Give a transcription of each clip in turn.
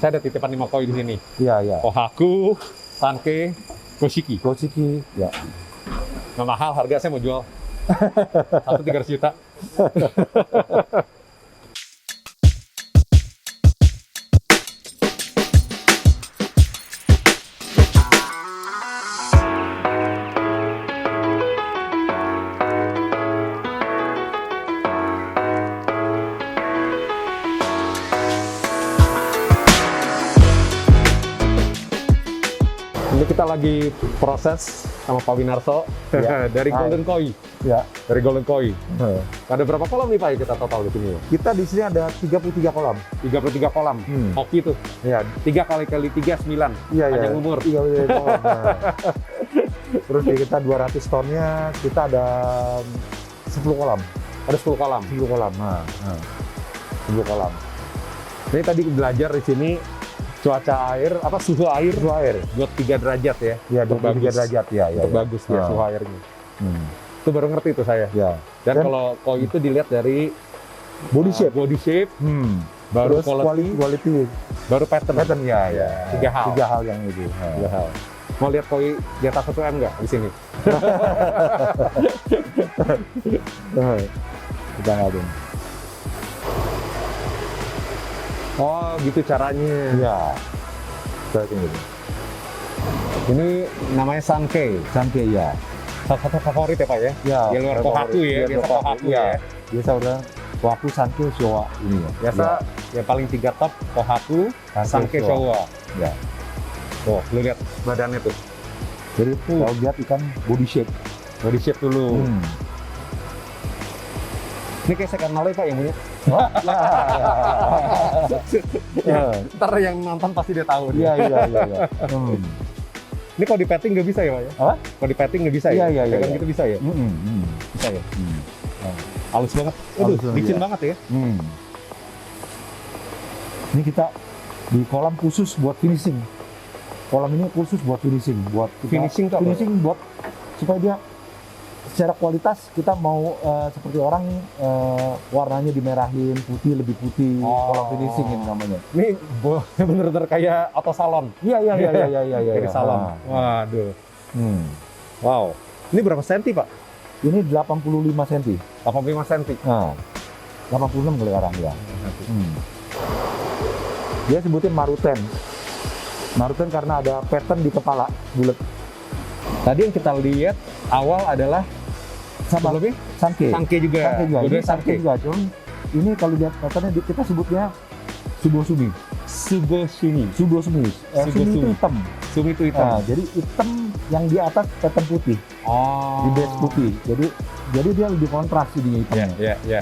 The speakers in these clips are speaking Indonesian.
Saya ada titipan 5 koi di sini. Iya, iya. Kohaku, Sankei, Koshiki. Koshiki, ya. Nggak mahal, harga saya mau jual. Satu 300 juta. Ini kita lagi proses sama Pak Winarso Ya. dari Hai. Golden Koi. Ya. Dari Golden Koi. Ada berapa kolam nih Pak ya kita total di sini? Kita di sini ada 33 kolam. 33 kolam. Hoki tuh. Ya. 3 kali 3 9. Iya, iya. Panjang umur. Iya, iya, kolam. Nah. Terus di kita 200 tonnya kita ada 10 kolam. Ada 10 kolam. 10 kolam. Nah. 10 kolam. Ini tadi belajar di sini cuaca air, suhu air Suhu air. 23 derajat ya. Ya, Untuk 23 bagus. derajat ya, ya. Untuk bagus ya suhu airnya. Itu baru ngerti itu saya. Ya. Dan kalau koi itu dilihat dari body shape. body shape, baru Terus quality. baru pattern. Pattern ya, ya. 3 hal. 3 hal yang itu. 3 hal. Mau lihat koi di atas 1 M nggak di sini? Kita ngadain. Oh, gitu caranya. Ya. Seperti itu. Ini namanya Sankei. Sampai ya. Salah satu favorit ya Pak ya? Ya. Di luar Kohaku ya, biasa Kohaku ya. Biasa udah Kohaku, Sankei, Showa ini ya. Biasa yang paling 3 top Kohaku, Sankei, Showa. Ya. Tuh, lu lihat badannya tuh. Jadi kalau lihat ikan body shape. Body shape dulu. Ini kayak second knowledge Pak yang punya. Oh, ya. Ntar yang nonton pasti dia tahu. Iya, iya, iya, iya. Ini kalau di petting nggak bisa ya Pak ya? Apa? Kalau di petting nggak bisa Iya, ya? iya, iya, Pegang iya. gitu bisa ya? Bisa ya? Halus banget. Aduh, Halus banget, licin iya. banget ya. Ini kita di kolam khusus buat finishing. Kolam ini khusus buat finishing, Finishing tuh apa? finishing buat supaya dia secara kualitas kita mau seperti orang warnanya dimerahin, putih lebih putih, kolam finishing ini namanya. Ini bener-bener kayak auto salon. Iya, iya, iya, iya, iya, iya. Dari salon. Waduh. Wow. Ini berapa senti Pak? Ini 85 cm. 85 senti. Nah, 86 kali sekarang ya. Dia sebutin maruten. Maruten karena ada pattern di kepala bulat. Tadi yang kita lihat awal adalah Sama lebih Sankei. Sankei juga. Sankei juga. Dua-duanya Ini Sankei juga. Cuman ini kalau lihat patternnya kita sebutnya Subosumi. Suboshimi. Subosumi. Sumi itu hitam. Sumi itu hitam. Nah, jadi hitam yang di atas pattern putih, Oh. di base putih. Jadi dia lebih kontras jadinya hitamnya. Iya.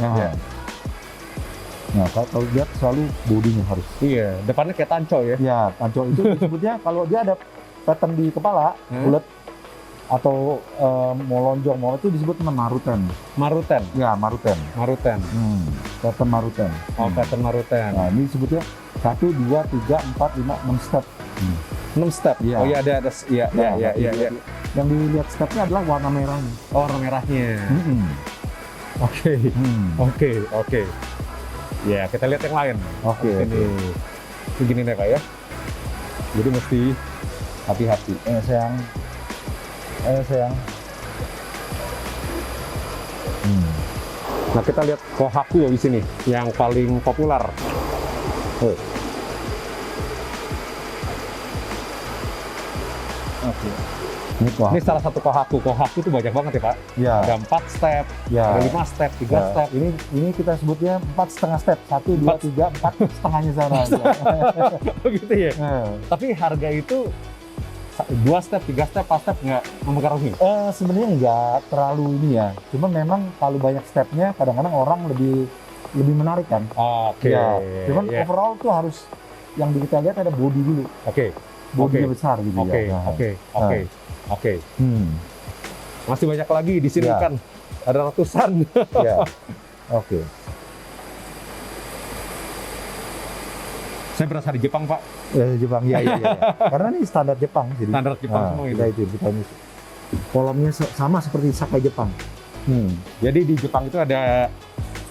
Nah, kalau lihat selalu bodinya harus. Iya, depannya kayak tanco ya. Ya, tancol itu disebutnya kalau dia ada pattern di kepala, bulat atau mau lonjong mau itu disebut maruten. Maruten. Ya, maruten. Maruten. Pattern maruten. Oh, pattern maruten. Nah, ini disebutnya 1, 2, 3, 4, 5, 6 step. 6 step. Iya. Oh iya ada iya. Yang dilihat stepnya adalah warna merahnya. Oh, warna merahnya. Oke. Oke. Ya, kita lihat yang lain. Oke. Ini begini nih Pak ya. Jadi mesti hati-hati. Sayang. Nah, kita lihat Kohaku di sini yang paling populer. Oke. Ini salah satu Kohaku. Kohaku itu banyak banget ya Pak. Ya. Ada 4 step, Ya. ada 5 step, 3 Ya. step. Ini kita sebutnya 4,5 step. 1, 2, 3, 4 setengahnya sana. Begitu ya. Tapi harga itu 2 step, 3 step, 4 step nggak mempengaruhi. Sebenarnya nggak terlalu ini ya. Cuma memang kalau banyak stepnya, kadang-kadang orang lebih menarik kan. Oke. Ya. Cuman Ya. overall tuh harus yang kita lihat ada body dulu. Oke. Bodinya besar gitu Oke. ya. Oke. Masih banyak lagi di sini Ya. kan. Ada ratusan. Ya. Oke. Saya berasal di Jepang Pak. Jepang ya. Karena ini standar Jepang jadi. Standar Jepang semua kita itu kita ini. Kolamnya sama seperti Sakai Jepang. Jadi di Jepang itu ada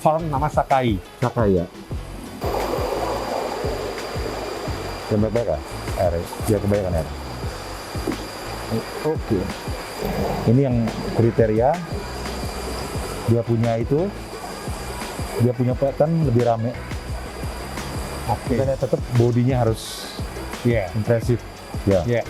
farm nama Sakai. Sakai ya. Yang baik-baik ya? Air, biar kebanyakan air. Oke. Ini yang kriteria. Dia punya itu. Dia punya pattern lebih rame. Oke. Dan tetap bodinya harus Iya. impresif. Ya. Iya.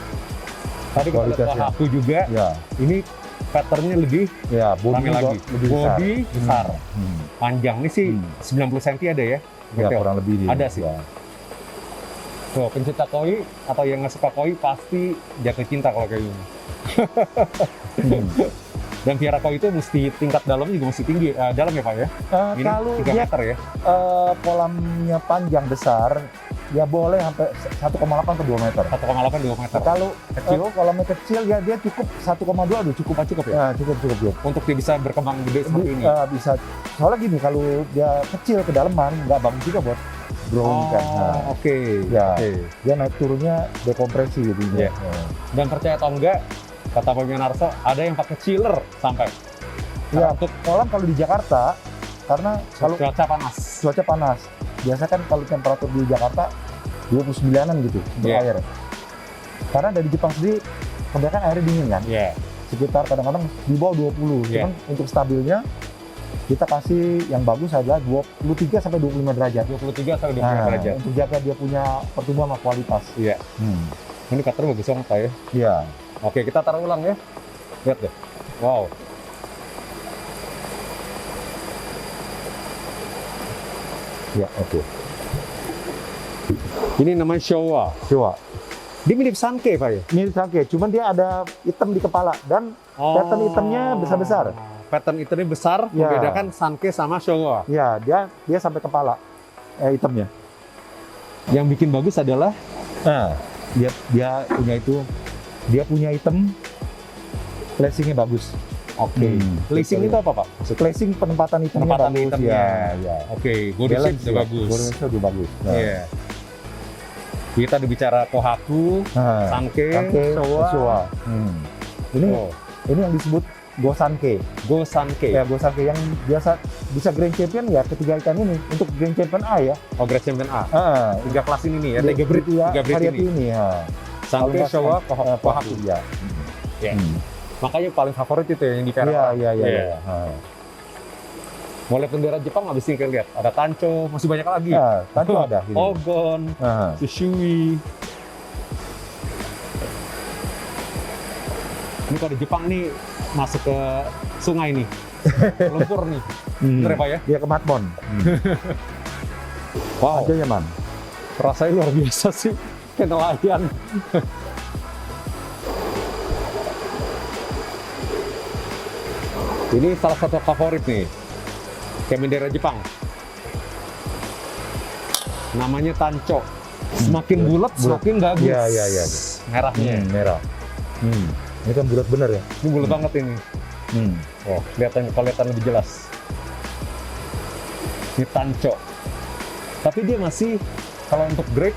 Tadi kita lihat Kualitasnya. Kohaku juga. Ya. Ini patternnya lebih Ya, rame bodinya lagi. lebih besar. Body besar. Hmm. Panjang ini sih 90 cm ada ya. Ya, Betul. kurang lebih dia. Ada sih. Ya. Tuh, pencinta koi atau yang nggak suka koi pasti jatuh cinta kalau kayak gini. Hmm. Dan piara koi itu mesti tingkat dalamnya juga mesti tinggi, dalam ya Pak ya? Ini Kalau 3 dia meter ya? kolamnya panjang besar, ya boleh sampai 1,8 ke 2 meter. 1,8 2 meter. Kalau Kecil? kolamnya kecil ya dia cukup 1,2 udah cukup. Cukup ya? Ya, cukup. Untuk dia bisa berkembang gede seperti ini. Bisa. Soalnya gini, kalau dia kecil kedalaman nggak bagus juga buat growing kan. Nah, Oke. Ya. Oke. dia naik turunnya dekompresi gitu. Iya. Dan percaya atau enggak, kata Pak Narso, ada yang pakai chiller sampai. Ya, Untuk kolam kalau di Jakarta, karena kalau cuaca panas. cuaca panas, biasa kan kalau temperatur di Jakarta 29-an gitu untuk Iya. air. Karena dari Jepang sendiri kebanyakan airnya dingin kan, Iya. sekitar kadang-kadang di bawah 20. Iya. Cuman untuk stabilnya kita kasih yang bagus aja 23 sampai 25 derajat. 23 sampai 25 derajat. Untuk jaga dia punya pertumbuhan sama kualitas. Iya. Ini cutter bagus banget Pak ya. Iya. Oke, kita taruh ulang ya. Lihat deh. Wow. Ya, oke. Ini namanya Showa. Coba. Dia mirip Sanke Pak ya? Mirip sake, cuman dia ada hitam di kepala dan pattern hitamnya besar-besar. Pattern hitamnya besar, Ya. membedakan Sanke sama Showa. Ya, dia sampai kepala hitamnya. Yang bikin bagus adalah Nah, dia punya itu, dia punya hitam, placingnya bagus. oke. Placing itu apa Pak? Maksudnya? Placing penempatan hitamnya Penempatan bagus. hitamnya. Ya. Oke, body shape Balance juga ya. bagus. Body shape juga bagus. Nah. Iya. Kita udah bicara Kohaku, Nah, Sanke, Sanke, Showa. Showa. Ini Oh, ini yang disebut Go Sanke. Go Sanke. Ya, Go Sanke yang biasa bisa Grand Champion ya ketiga ikan ini. Untuk Grand Champion A ya. Oh, Grand Champion A. Ah, 3 kelas ini nih ya, dia 3 breed, ya, 3 breed variety ini. ini ya. Sanke, Showa, Kohaku. ya. Ya. Hmm. Makanya paling favorit itu ya, yang di Iya, Perak. iya. Iya. Mulai bendera Jepang habis ini kita lihat ada Tancho, masih banyak lagi. Nah, Tancho ada. Gitu. Ogon, Nah, Tsushui. Ini kalau di Jepang nih masuk ke sungai nih, lumpur nih. Bener ya Pak ya? Dia ke Matmon. Wow, Aja man. rasanya luar biasa sih, kayak nelayan. Ini salah satu favorit nih, kayak bendera Jepang. Namanya Tancho. Semakin bulat, semakin bagus. Iya, iya, iya. Merahnya. Merah. Ini kan bulat bener ya. Ini bulat banget ini. Oh, kelihatan lebih jelas. Ini Tancho. Tapi dia masih, kalau untuk grade,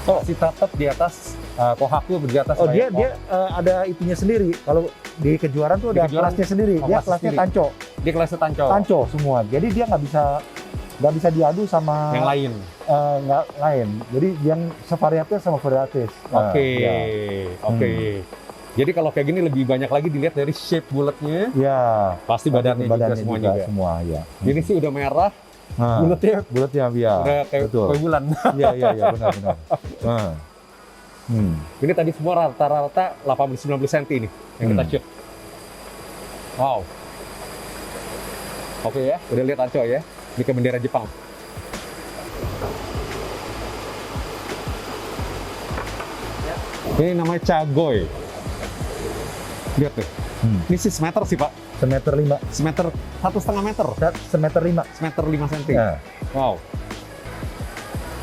masih tetap di atas Kohaku, di atas. Oh, kayak dia ada itunya sendiri. Kalau di kejuaraan tuh Di ada kejuaraan, kelasnya sendiri. oh, Dia kelas kelasnya sendiri. Tancho. Dia kelasnya Tancho. Tancho semua. Jadi dia nggak bisa diadu sama Yang lain. nggak lain. Jadi yang sevariatif sama varietas. Nah, Oke, ya. oke. Jadi kalau kayak gini lebih banyak lagi dilihat dari shape bulatnya, Ya. pasti badannya juga semuanya juga. semua ya. Ini sih udah merah, Nah, bulatnya bulatnya ya. udah kayak Betul. kayak bulan. Iya benar. Nah. Ini tadi semua rata-rata 80-90 cm nih yang kita shoot. Wow. Oke ya, udah lihat Tancho ya. Ini ke bendera Jepang. Ini namanya Chagoy. Lihat tuh. Ini sih semeter sih Pak. Semeter 5. Semeter 1,5 meter. Semeter 5. Semeter 5 cm. Nah. Wow.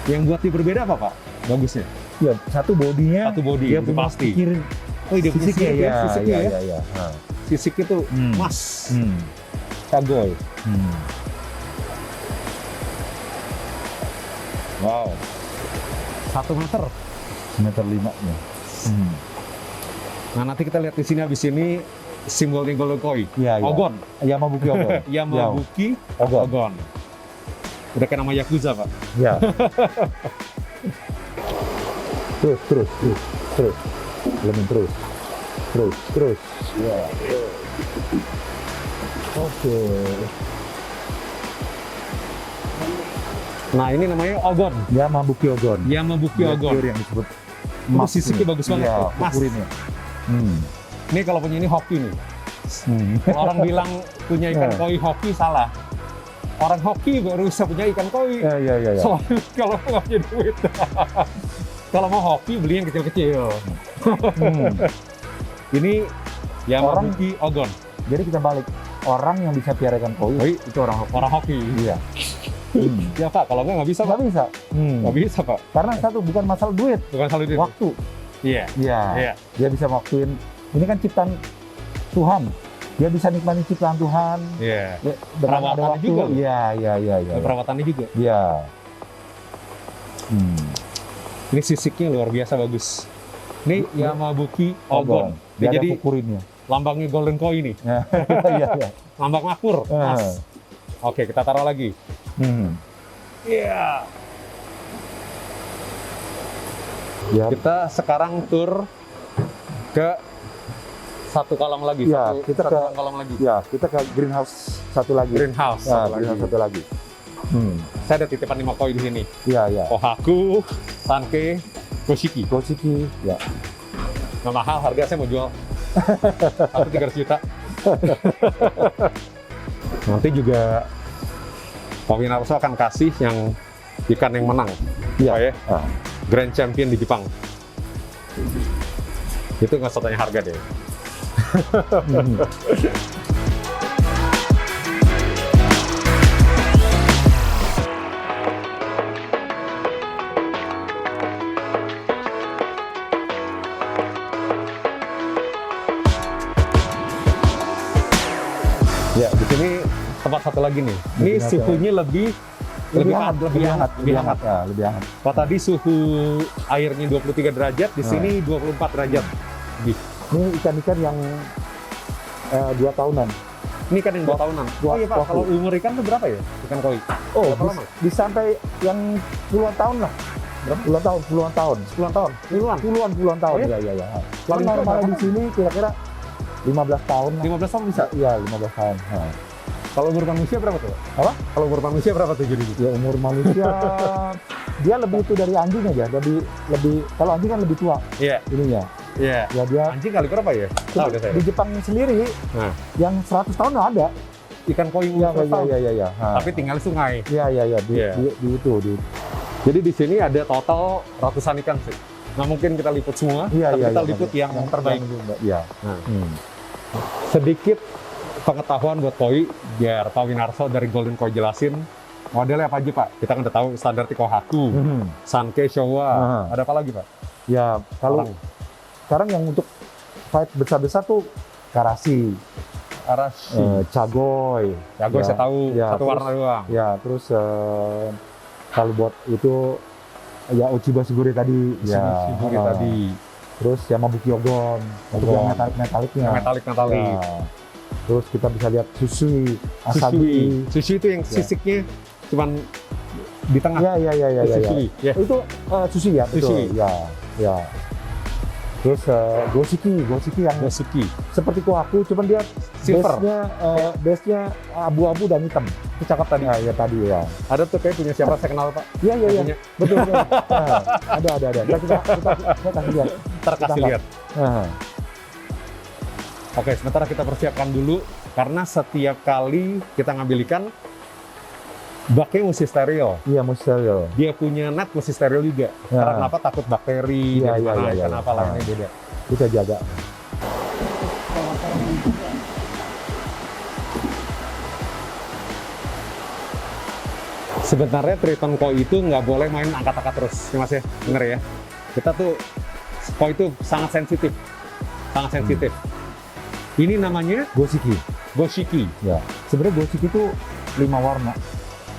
Yang buat dia berbeda apa Pak? Bagusnya. Ya, satu bodinya. Satu body, Dia itu punya pasti. pikir Oh, dia punya sisiknya sisik ya. sisiknya ya. Iya. Nah. Sisik itu emas. Chagoy. Wow. 1 meter. Semeter 5-nya. Nah, nanti kita lihat di sini habis ini simbol Golden Koi. Iya. Ogon. Yamabuki Ogon. Yamabuki Ogon. Ogon. Udah kayak nama Yakuza, Pak. Ya. Terus. Elemen terus. Ya. Oke. Nah, ini namanya ogon. Yamabuki Ogon. Yamabuki ogon. Yang disebut Ini sisiknya bagus banget Iya, tuh. Mas. kukurinnya. Ini kalau punya ini hoki nih. Kalau orang bilang punya ikan Ya. koi hoki, salah. Orang hoki baru bisa punya ikan koi. Ya. Soalnya kalau nggak punya duit. Kalau mau hoki, beli yang kecil-kecil. Ini Yamabuki ogon. Jadi kita balik. Orang yang bisa piara ikan koi itu orang hoki. Orang hoki. Iya. Ya Pak, kalau nggak bisa Pak. Nggak bisa. Nggak bisa Pak. Karena satu bukan masalah duit, Bukan selalu itu. waktu. Iya. Iya. Iya. Dia bisa waktuin. Ini kan ciptaan Tuhan. Dia bisa nikmatin ciptaan Tuhan. Iya. Ya, dengan ada Perawatannya waktu. juga loh. Iya. Perawatannya juga. Iya. Ini sisiknya luar biasa bagus. Ini Yamabuki ogon. Dia Dia jadi ada kukurinnya. lambangnya golden koi nih. Iya. Lambang makmur. Mas. Oke, kita taruh lagi. Iya. Ya. Kita sekarang tur ke satu kolam lagi. Iya, kita ke kolam lagi. ya, kita ke greenhouse satu lagi. Greenhouse. Ya, satu greenhouse lagi. satu lagi. Saya ada titipan 5 koi di sini. Iya. Kohaku, Sanke, Koshiki. Koshiki, ya. Nggak mahal, harga saya mau jual. Aku 300 juta. Nanti juga Pak Winarso akan kasih yang ikan yang menang. Iya. Pak ya? Ah. Grand Champion di Jepang. Itu nggak usah tanya harga deh. Ya, di sini tempat satu lagi nih. Ini Lebih suhunya lebih hangat. Ya, lebih hangat. Kalau tadi suhu airnya 23 derajat, di sini 24 derajat. Lebih. Ini ikan-ikan yang 2 tahunan. Ini kan yang 2 tahunan. Oh iya Pak, waktu. kalau umur ikan tuh berapa ya? Ikan koi? Oh, Berapa lama? bisa sampai yang puluhan tahun lah. Berapa? Puluhan tahun. 10 tahun? Puluhan? Puluhan tahun. Oh, iya? Iya. Paling Kalau normalnya berapa? di sini kira-kira 15 tahun lah. 15 tahun bisa? Iya, 15 tahun. Kalau umur manusia berapa tuh? Apa? Kalau umur manusia berapa tuh jadi? Ya umur manusia dia lebih itu dari anjing aja. Lebih kalau anjing kan lebih tua Iya. ininya. Iya. Ya dia Anjing kali berapa ya? Tahu deh saya. di Jepang sendiri Nah, yang 100 tahun nggak ada. ikan koi umur 100 tahun. Iya. Tapi tinggal di sungai. Iya. Iya. Di itu. Jadi di sini ada total ratusan ikan sih. Nggak mungkin kita liput semua, Iya, tapi iya. kita liput yang terbaik. Iya. Nah, sedikit pengetahuan buat koi, biar Pak Winarso dari Golden Koi jelasin modelnya apa aja Pak. Kita kan udah tahu standar Kohaku, Sanke, Showa. Ada apa lagi Pak? Ya kalau Orang. sekarang yang untuk fight besar-besar tuh Karashi, Arashi. Chagoy. Jago Ya, saya tahu, ya, satu terus- warna doang. Ya, terus kalau buat itu ya Ochiba Sugure tadi. Shiburi tadi. Terus Yamabuki Ogon untuk Ogon. yang metalik-metaliknya. Yang metalik. Ya. Terus kita bisa lihat Susui, Asabi. Sushi itu yang sisiknya cuman di tengah. Iya. Sushi. Ya. Itu Sushi ya, betul. Sushi. Ya. Terus Goshiki yang Suki. seperti Kohaku, cuman dia Silver. base-nya abu-abu dan hitam. Itu cakep tadi. Ya tadi ya. Ada tuh kayak punya siapa saya kenal Pak. Iya. Punya. Betul. Nah, ada. Kita kasih lihat. Terkasih Kita lihat. Nah, Oke, sementara kita persiapkan dulu karena setiap kali kita ngambil ikan baknya mesti steril. iya mustahil. Dia punya net mesti steril juga. Ya. Karena kenapa? Takut bakteri Iya, dari mana iya. ikan apa lainnya beda. Kita jaga. Sebenarnya triton koi itu nggak boleh main angkat-angkat terus, ya Mas ya, bener ya. Kita tuh koi itu sangat sensitif. Ini namanya Goshiki. Goshiki. Ya. Sebenarnya Goshiki itu 5 warna.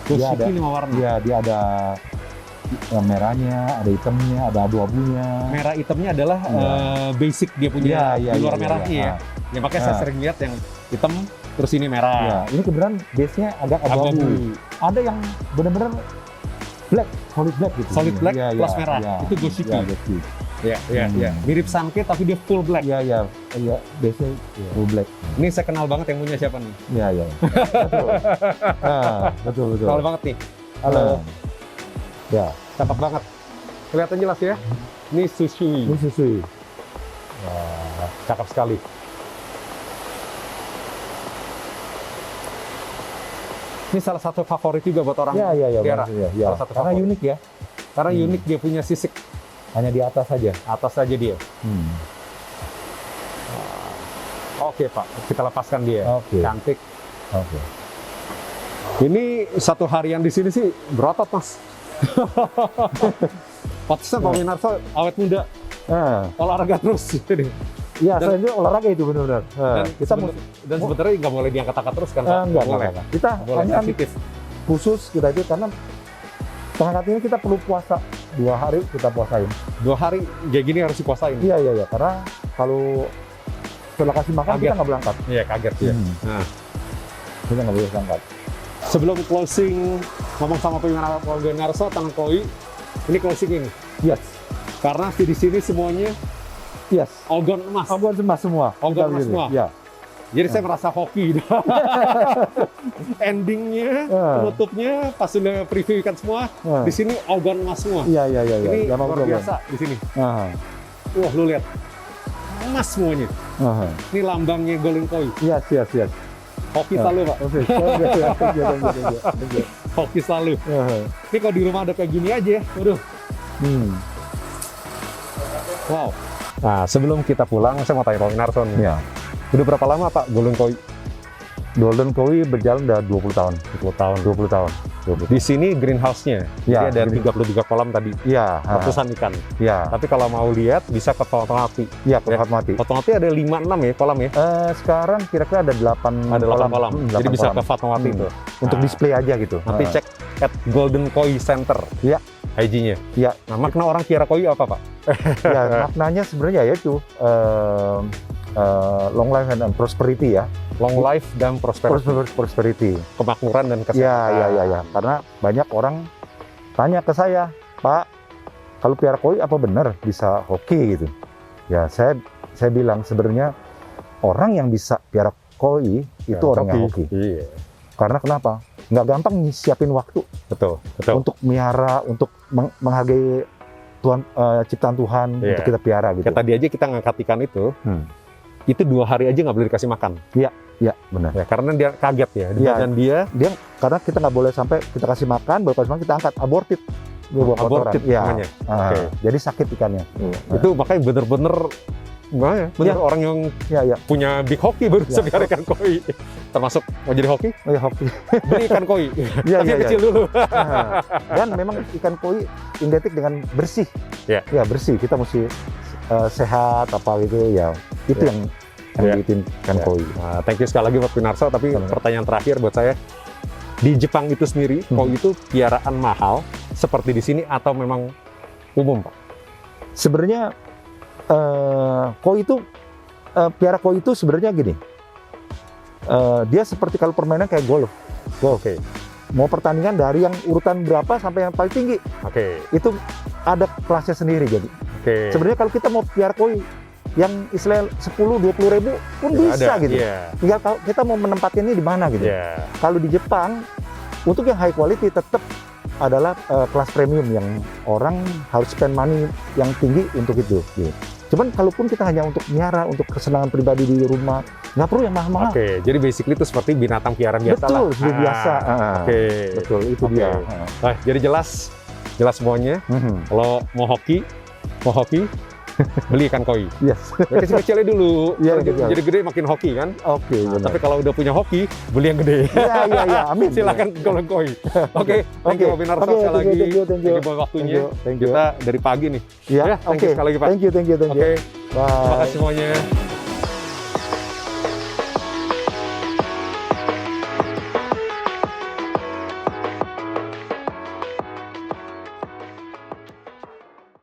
Dia Goshiki ada- 5 warna. Iya, dia ada merahnya, ada hitamnya, ada abu-abunya. Merah hitamnya adalah Iya. Basic dia punya Iya, di luar iya, merahnya iya. ya. Ya makanya saya Ah. sering lihat yang hitam terus ini merah. Ya, ini kebetulan base-nya agak Abu-abu. abu-abu. Ada yang benar-benar black, solid black gitu. Solid black Iya, plus iya, merah. iya. Itu Goshiki. Iya, Goshiki. Ya, ya, Hmm. ya. Mirip Sankei tapi dia full black. Iya, iya, iya, biasanya full black. Ini saya kenal banget yang punya siapa nih? Iya, iya. Betul. Betul, betul. Kenal banget nih. Halo. Ya, Cakep banget. Kelihatan jelas ya. Ini Susui. ini Susui. Wah, cakep sekali. Ini salah satu favorit juga buat orang Iya, iya, iya. Piara. Iya, iya. Salah satu Karena favorit. unik ya. Karena unik, dia punya sisik Hanya di atas saja. atas saja dia. Oke Pak, kita lepaskan dia. Oke. Cantik. Oke. Ini satu harian di sini sih berotot Mas. Pantesan Pak Winarso awet muda, olahraga terus. Jadi. Iya, Dan- selain itu olahraga itu benar-benar. Kita Dan sebenarnya nggak boleh diangkat-angkat terus kan Pak? enggak, boleh. enggak. Kita Nggak boleh hanya sensitif. khusus kita itu karena setengah ini kita perlu puasa 2 hari kita puasain. 2 hari kayak gini harus dipuasain. Iya, iya, iya. Karena kalau setelah kasih makan Kaget. kita nggak boleh angkat. Iya, kaget ya. Nah, Kita nggak boleh angkat. sebelum closing ngomong sama Pak Winarso tentang koi, ini closing ini. Yes, Karena di sini semuanya yes. ogon emas. Ogon emas semua. Ogon Kita emas begini. semua. Iya. Jadi saya merasa hoki. Endingnya, penutupnya, pas sudah preview ikan semua, Nah. di sini ogon emas semua. Iya, iya, iya. Ini Ya, luar biasa di sini. Aha. Wah, lu lihat. Emas semuanya. Aha. Ini lambangnya Golden Koi. Yes, yes, yes. Hoki selalu, Pak. Oke. Thank you. Hoki selalu. Aha. Ini kalau di rumah ada kayak gini aja, waduh. Wow. Nah, sebelum kita pulang, saya mau tanya Pak Winarso nih. Ya. Udah berapa lama, Pak, Golden Koi? Golden Koi berjalan udah 20 tahun. 20 tahun. 20 tahun. Di sini greenhouse-nya. Ya, Jadi ada green- 33 kolam tadi. Iya. Ratusan ikan. Iya. Tapi kalau mau lihat, bisa ke Fatmawati. Iya, Kolam Mati. Fatmawati ada 5-6 ya kolam ya? Sekarang kira-kira ada 8 Ada 8 kolam. Jadi 8 bisa kolam. ke Fatmawati itu. Untuk Nah, display aja gitu. Nanti cek at Golden Koi Center. Iya. IG-nya. Iya. Nah, makna orang piara koi apa, Pak? Ya, maknanya sebenarnya ya itu long life and prosperity ya. Long life dan prosperity. Prosperity. Kemakmuran dan kesehatan. Ya. Karena banyak orang tanya ke saya, Pak, kalau piara koi apa benar bisa hoki gitu? Ya, saya bilang sebenarnya orang yang bisa piara koi itu orang yang hoki. Iya. Karena kenapa? Nggak gampang siapin waktu Betul. untuk miara, untuk menghargai Tuhan, ciptaan Tuhan Iya. untuk kita piara gitu. Kayak tadi aja kita ngangkat ikan itu 2 hari aja nggak boleh dikasih makan. Iya, benar. Ya, karena dia kaget ya. Iya. Dan dia Karena kita nggak boleh sampai kita kasih makan, baru kasih makan kita angkat aborted. Bawa kotoran. aborted Iya. namanya. Ah, Oke. Jadi sakit ikannya. Itu makanya bener-bener gimana ya? Bener Iya. orang yang Iya. punya big hoki baru bisa Iya. piara ikan koi. Termasuk mau jadi hoki, Oh, ya hoki. beli ikan koi. Iya, Tapi yang kecil dulu. Nah, dan memang ikan koi identik dengan bersih. Iya. Ya, bersih. Kita mesti sehat apa gitu ya. Itu Iya. yang Iya. bikin ikan Iya. koi. Nah, thank you sekali lagi Pak Winarso. Tapi Sama-sama. pertanyaan terakhir buat saya, di Jepang itu sendiri, koi itu piaraan mahal seperti di sini atau memang umum, Pak? Sebenarnya koi itu piara koi itu sebenarnya gini. Dia seperti kalau permainan kayak golf. Oke. Mau pertandingan dari yang urutan berapa sampai yang paling tinggi, Oke. itu ada kelasnya sendiri jadi. Oke. Sebenarnya kalau kita mau piara koi yang istilah 10-20 ribu pun Ya, bisa ada. gitu. Iya. Tinggal kita mau menempatkan ini di mana gitu. Iya. Kalau di Jepang untuk yang high quality tetap adalah kelas premium yang orang harus spend money yang tinggi untuk itu. Gitu. Cuman kalaupun kita hanya untuk miara, untuk kesenangan pribadi di rumah, nggak perlu yang mahal-mahal. Oke, jadi basically itu seperti binatang piaraan biasa Betul, lah. sudah biasa. Oke. Betul, itu Oke. dia. Nah, jadi jelas semuanya. Kalau mau hoki, beli ikan koi. Yes. Ya, kecil-kecilnya dulu. Iya, Kalau kecil. jadi gede makin hoki kan. Oke, Nah, benar. tapi kalau udah punya hoki, beli yang gede. Iya. Amin. Silakan Golden Koi. Oke, thank you Pak Winarso Oke, sekali lagi. thank you. Thank you buat waktunya. Thank you. Kita dari pagi nih. Iya, Ya, thank you sekali lagi, Pak. Thank you. Oke, Bye. terima kasih semuanya.